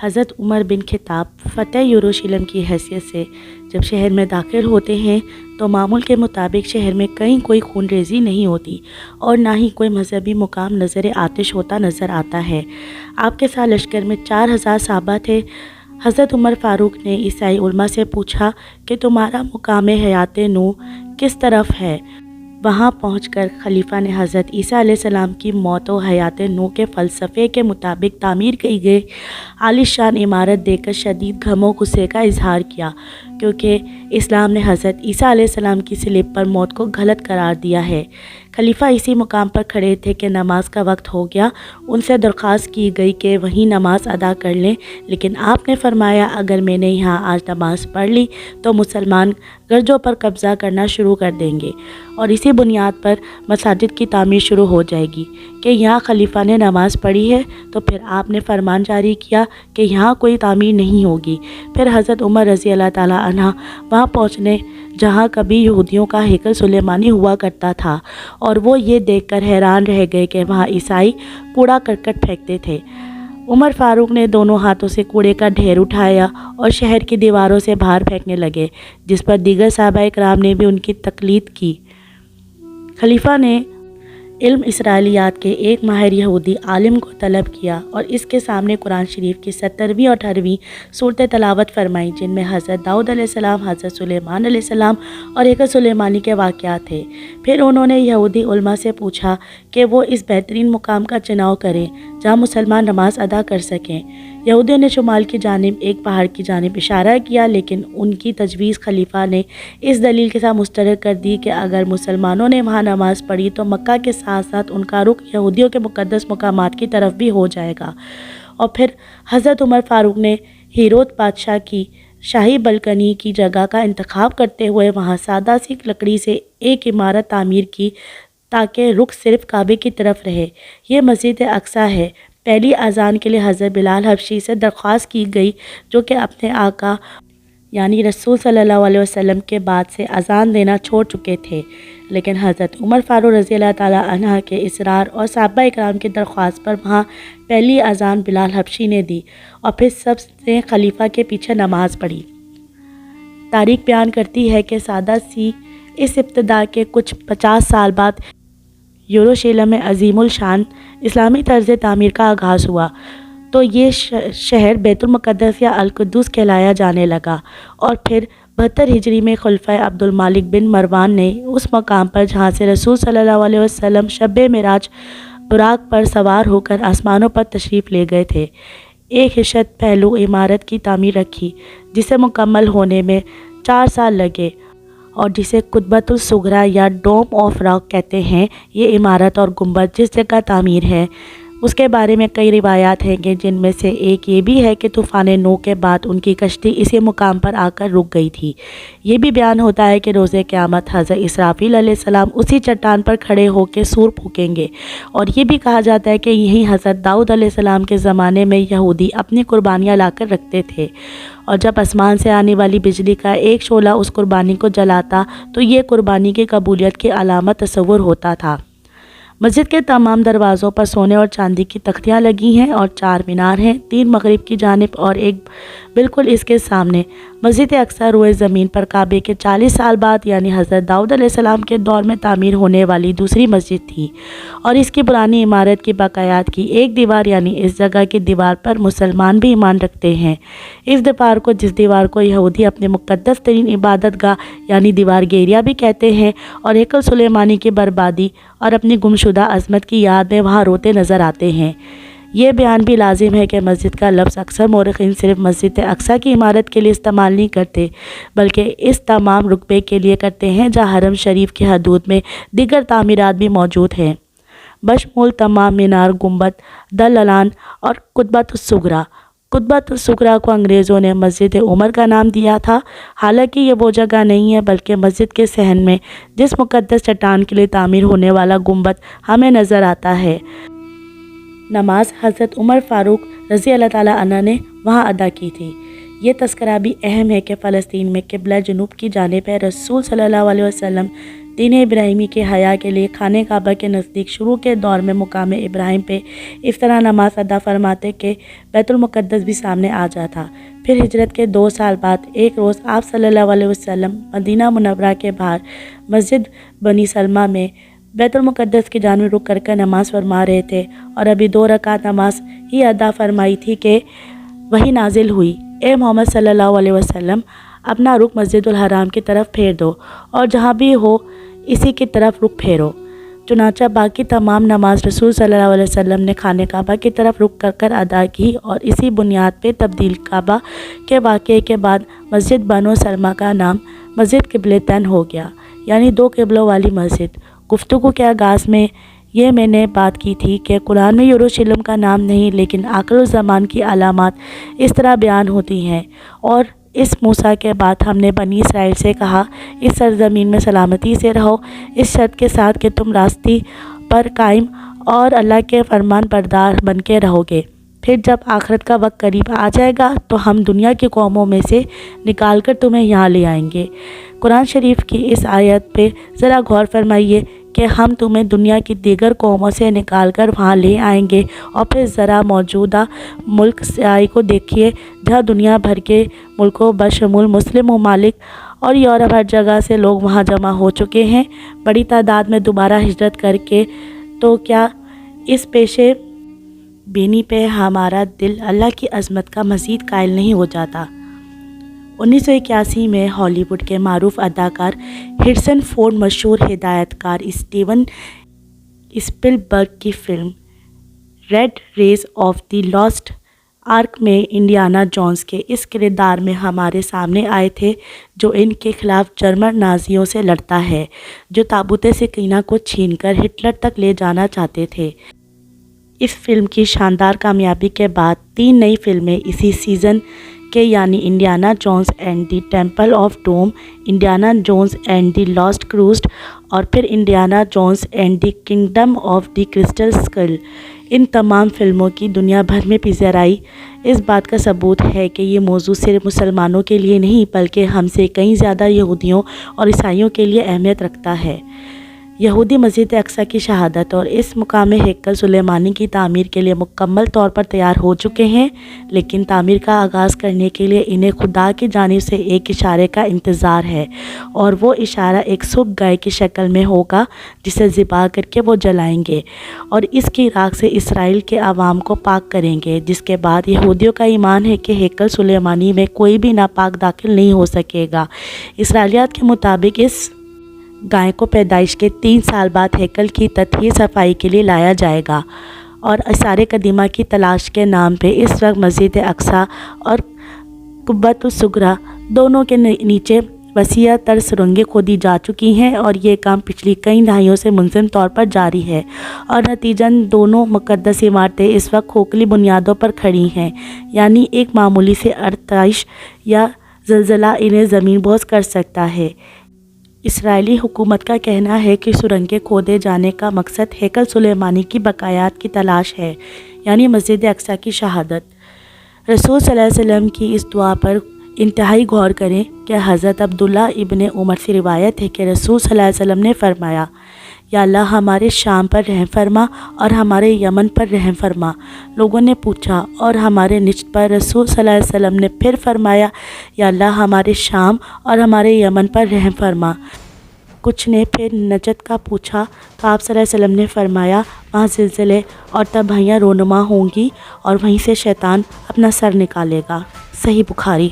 حضرت عمر بن خطاب فتح یروشلم کی حیثیت سے جب شہر میں داخل ہوتے ہیں تو معمول کے مطابق شہر میں کہیں کوئی خون ریزی نہیں ہوتی اور نہ ہی کوئی مذہبی مقام نظر آتش ہوتا نظر آتا ہے۔ آپ کے ساتھ لشکر میں 4000 صحابہ تھے۔ حضرت عمر فاروق نے عیسائی علماء سے پوچھا کہ تمہارا مقام حیات نو کس طرف ہے؟ وہاں پہنچ کر خلیفہ نے حضرت عیسیٰ علیہ السلام کی موت و حیات نو کے فلسفے کے مطابق تعمیر کی گئی عالی شان عمارت دیکھ کر شدید غم و غصے کا اظہار کیا، کیونکہ اسلام نے حضرت عیسیٰ علیہ السلام کی صلیب پر موت کو غلط قرار دیا ہے۔ خلیفہ اسی مقام پر کھڑے تھے کہ نماز کا وقت ہو گیا۔ ان سے درخواست کی گئی کہ وہیں نماز ادا کر لیں، لیکن آپ نے فرمایا اگر میں نے یہاں آج نماز پڑھ لی تو مسلمان گرجوں پر قبضہ کرنا شروع کر دیں گے اور اسی بنیاد پر مساجد کی تعمیر شروع ہو جائے گی کہ یہاں خلیفہ نے نماز پڑھی ہے، تو پھر آپ نے فرمان جاری کیا کہ یہاں کوئی تعمیر نہیں ہوگی۔ پھر حضرت عمر رضی اللہ تعالیٰ عنہ وہاں پہنچنے جہاں کبھی یہودیوں کا ہیکل سلیمانی ہوا کرتا تھا، اور وہ یہ دیکھ کر حیران رہ گئے کہ وہاں عیسائی کوڑا کرکٹ پھینکتے تھے۔ عمر فاروق نے دونوں ہاتھوں سے کوڑے کا ڈھیر اٹھایا اور شہر کی دیواروں سے باہر پھینکنے لگے، جس پر دیگر صحابہ کرام نے بھی ان کی تقلید کی۔ خلیفہ نے علم اسرائیلیات کے ایک ماہر یہودی عالم کو طلب کیا اور اس کے سامنے قرآن شریف کی 17ویں اور 18ویں صورتیں تلاوت فرمائیں، جن میں حضرت داؤد علیہ السلام، حضرت سلیمان علیہ السلام اور ہیکل سلیمانی کے واقعات تھے۔ پھر انہوں نے یہودی علماء سے پوچھا کہ وہ اس بہترین مقام کا چناؤ کریں جہاں مسلمان نماز ادا کر سکیں۔ یہودیوں نے شمال کی جانب ایک پہاڑ کی جانب اشارہ کیا، لیکن ان کی تجویز خلیفہ نے اس دلیل کے ساتھ مسترد کر دی کہ اگر مسلمانوں نے وہاں نماز پڑھی تو مکہ کے ساتھ ساتھ ان کا رخ یہودیوں کے مقدس مقامات کی طرف بھی ہو جائے گا۔ اور پھر حضرت عمر فاروق نے ہیرود بادشاہ کی شاہی بلکنی کی جگہ کا انتخاب کرتے ہوئے وہاں سادہ سی لکڑی سے ایک عمارت تعمیر کی تاکہ رخ صرف کعبے کی طرف رہے۔ یہ مسجد اقصیٰ ہے۔ پہلی اذان کے لیے حضرت بلال حبشی سے درخواست کی گئی، جو کہ اپنے آقا یعنی رسول صلی اللہ علیہ وسلم کے بعد سے اذان دینا چھوڑ چکے تھے، لیکن حضرت عمر فاروق رضی اللہ تعالیٰ عنہ کے اصرار اور صحابہ اکرام کی درخواست پر وہاں پہلی اذان بلال حبشی نے دی اور پھر سب نے خلیفہ کے پیچھے نماز پڑھی۔ تاریخ بیان کرتی ہے کہ سادہ سی اس ابتدا کے کچھ 50 سال بعد یروشلم میں عظیم الشان اسلامی طرز تعمیر کا آغاز ہوا، تو یہ شہر بیت المقدس یا القدس کہلایا جانے لگا، اور پھر 72 ہجری میں خلیفہ عبد الملک بن مروان نے اس مقام پر جہاں سے رسول صلی اللہ علیہ وسلم شب معراج براق پر سوار ہو کر آسمانوں پر تشریف لے گئے تھے، ایک حشت پہلو عمارت کی تعمیر رکھی، جسے مکمل ہونے میں 4 سال لگے اور جسے قبۃ الصغریٰ یا ڈوم آف راک کہتے ہیں۔ یہ عمارت اور گنبد جس جگہ تعمیر ہے اس کے بارے میں کئی روایات ہیں کہ جن میں سے ایک یہ بھی ہے کہ طوفان نوح کے بعد ان کی کشتی اسی مقام پر آ کر رک گئی تھی۔ یہ بھی بیان ہوتا ہے کہ روز قیامت حضرت اسرافیل علیہ السلام اسی چٹان پر کھڑے ہو کے سور پھونکیں گے، اور یہ بھی کہا جاتا ہے کہ یہی حضرت داؤد علیہ السلام کے زمانے میں یہودی اپنی قربانیاں لا کر رکھتے تھے، اور جب آسمان سے آنے والی بجلی کا ایک شعلہ اس قربانی کو جلاتا تو یہ قربانی کی قبولیت کی علامت تصور ہوتا تھا۔ مسجد کے تمام دروازوں پر سونے اور چاندی کی تختیاں لگی ہیں اور 4 مینار ہیں، 3 مغرب کی جانب اور ایک بالکل اس کے سامنے۔ مسجد اقصیٰ روئے زمین پر کعبے کے 40 سال بعد یعنی حضرت داؤد علیہ السلام کے دور میں تعمیر ہونے والی دوسری مسجد تھی، اور اس کی پرانی عمارت کی باقیات کی ایک دیوار یعنی اس جگہ کی دیوار پر مسلمان بھی ایمان رکھتے ہیں۔ اس دیوار کو جس دیوار کو یہودی اپنے مقدس ترین عبادت گاہ یعنی دیوار گیریا بھی کہتے ہیں، اور ہیکل سلیمانی کی بربادی اور اپنی گمشدہ عظمت کی یاد میں وہاں روتے نظر آتے ہیں۔ یہ بیان بھی لازم ہے کہ مسجد کا لفظ اکثر مورخین صرف مسجد اقصیٰ کی عمارت کے لیے استعمال نہیں کرتے، بلکہ اس تمام رقبے کے لیے کرتے ہیں جہاں حرم شریف کی حدود میں دیگر تعمیرات بھی موجود ہیں، بشمول تمام مینار، گنبد، دلالان اور قبۃ الصغریٰ۔ قبۃ الصغریٰ کو انگریزوں نے مسجد عمر کا نام دیا تھا، حالانکہ یہ وہ جگہ نہیں ہے بلکہ مسجد کے صحن میں جس مقدس چٹان کے لیے تعمیر ہونے والا گنبد ہمیں نظر آتا ہے۔ نماز حضرت عمر فاروق رضی اللہ تعالیٰ عنہ نے وہاں ادا کی تھی۔ یہ تذکرہ بھی اہم ہے کہ فلسطین میں قبلہ جنوب کی جانب ہے۔ رسول صلی اللہ علیہ وسلم دین ابراہیمی کے حیا کے لیے خانہ کعبہ کے نزدیک شروع کے دور میں مقام ابراہیم پہ اس طرح نماز ادا فرماتے کہ بیت المقدس بھی سامنے آ جاتا۔ پھر ہجرت کے 2 سال بعد ایک روز آپ صلی اللہ علیہ وسلم مدینہ منورہ کے باہر مسجد بنی سلمہ میں بیت المقدس کی جانب رخ کر نماز فرما رہے تھے اور ابھی 2 رکعت نماز ہی ادا فرمائی تھی کہ وحی نازل ہوئی، اے محمد صلی اللہ علیہ وسلم، اپنا رخ مسجد الحرام کی طرف پھیر دو اور جہاں بھی ہو اسی کی طرف رخ پھیرو۔ چنانچہ باقی تمام نماز رسول صلی اللہ علیہ وسلم نے خانہ کعبہ کی طرف رخ کر ادا کی اور اسی بنیاد پہ تبدیل کعبہ کے واقعے کے بعد مسجد بنو سلمہ کا نام مسجد قبلتین ہو گیا، یعنی 2 قبلوں والی مسجد۔ گفتگو کے آغاز میں یہ میں نے بات کی تھی کہ قرآن میں یروشلم کا نام نہیں لیکن آخر الزمان کی علامات اس طرح بیان ہوتی ہیں، اور اس موسیٰ کے بعد ہم نے بنی اسرائیل سے کہا، اس سرزمین میں سلامتی سے رہو، اس شرط کے ساتھ کہ تم راستی پر قائم اور اللہ کے فرمان بردار بن کے رہو گے۔ پھر جب آخرت کا وقت قریب آ جائے گا تو ہم دنیا کی قوموں میں سے نکال کر تمہیں یہاں لے آئیں گے۔ قرآن شریف کی اس آیت پہ ذرا غور فرمائیے کہ ہم تمہیں دنیا کی دیگر قوموں سے نکال کر وہاں لے آئیں گے، اور پھر ذرا موجودہ ملک سیائی کو دیکھیے جہاں دنیا بھر کے ملکوں بشمول مسلم ممالک اور یورپ ہر جگہ سے لوگ وہاں جمع ہو چکے ہیں بڑی تعداد میں دوبارہ ہجرت کر کے۔ تو کیا اس پیشے بینی پہ ہمارا دل اللہ کی عظمت کا مزید قائل نہیں ہو جاتا؟ 1981 میں ہالی ووڈ کے معروف اداکار ہیریسن فورڈ مشہور ہدایت کار اسٹیون اسپلبرگ کی film raiders of the lost ark میں انڈیانا جونز کے اس کردار میں ہمارے سامنے آئے تھے جو ان کے خلاف جرمن نازیوں سے لڑتا ہے جو تابوت سکینہ کو چھین کر ہٹلر تک لے جانا چاہتے تھے۔ اس فلم کی شاندار کامیابی کے بعد 3 نئی فلمیں اسی سیزن کے یعنی Indiana Jones and the Temple of Doom, Indiana Jones and the Last Crusade اور پھر Indiana Jones and the Kingdom of the Crystal Skull, ان تمام فلموں کی دنیا بھر میں پذیرائی اس بات کا ثبوت ہے کہ یہ موضوع صرف مسلمانوں کے لیے نہیں بلکہ ہم سے کہیں زیادہ یہودیوں اور عیسائیوں کے لیے اہمیت رکھتا ہے۔ یہودی مسجد اقصیٰ کی شہادت اور اس مقام ہیکل سلیمانی کی تعمیر کے لیے مکمل طور پر تیار ہو چکے ہیں، لیکن تعمیر کا آغاز کرنے کے لیے انہیں خدا کی جانب سے ایک اشارے کا انتظار ہے، اور وہ اشارہ ایک سرخ گائے کی شکل میں ہوگا جسے ذبح کر کے وہ جلائیں گے اور اس کی راکھ سے اسرائیل کے عوام کو پاک کریں گے، جس کے بعد یہودیوں کا ایمان ہے کہ ہیکل سلیمانی میں کوئی بھی ناپاک داخل نہیں ہو سکے گا۔ اسرائیلیات کے مطابق اس گائے کو پیدائش کے 3 سال بعد ہیکل کی تطہیر صفائی کے لیے لایا جائے گا، اور آثار قدیمہ کی تلاش کے نام پہ اس وقت مسجد اقصیٰ اور قبۃ الصغریٰ دونوں کے نیچے وسیع تر سرنگیں کھودی جا چکی ہیں، اور یہ کام پچھلی کئی دہائیوں سے منظم طور پر جاری ہے، اور نتیجتاً دونوں مقدس عمارتیں اس وقت کھوکھلی بنیادوں پر کھڑی ہیں، یعنی ایک معمولی سے ارتعاش یا زلزلہ انہیں زمین بوس کر سکتا ہے۔ اسرائیلی حکومت کا کہنا ہے کہ سرنگیں کھودے جانے کا مقصد ہیکل سلیمانی کی بقایات کی تلاش ہے، یعنی مسجد اقصیٰ کی شہادت۔ رسول صلی اللہ علیہ وسلم کی اس دعا پر انتہائی غور کریں کہ حضرت عبداللہ ابن عمر سے روایت ہے کہ رسول صلی اللہ علیہ وسلم نے فرمایا، یا اللہ ہمارے شام پر رحم فرما اور ہمارے یمن پر رحم فرما۔ لوگوں نے پوچھا اور ہمارے نجد پر؟ رسول صلی اللہ علیہ وسلم نے پھر فرمایا، یا اللہ ہمارے شام اور ہمارے یمن پر رحم فرما۔ کچھ نے پھر نجد کا پوچھا تو آپ صلی اللہ علیہ وسلم نے فرمایا، وہاں زلزلے اور تباہیاں رونما ہوں گی اور وہیں سے شیطان اپنا سر نکالے گا۔ صحیح بخاری۔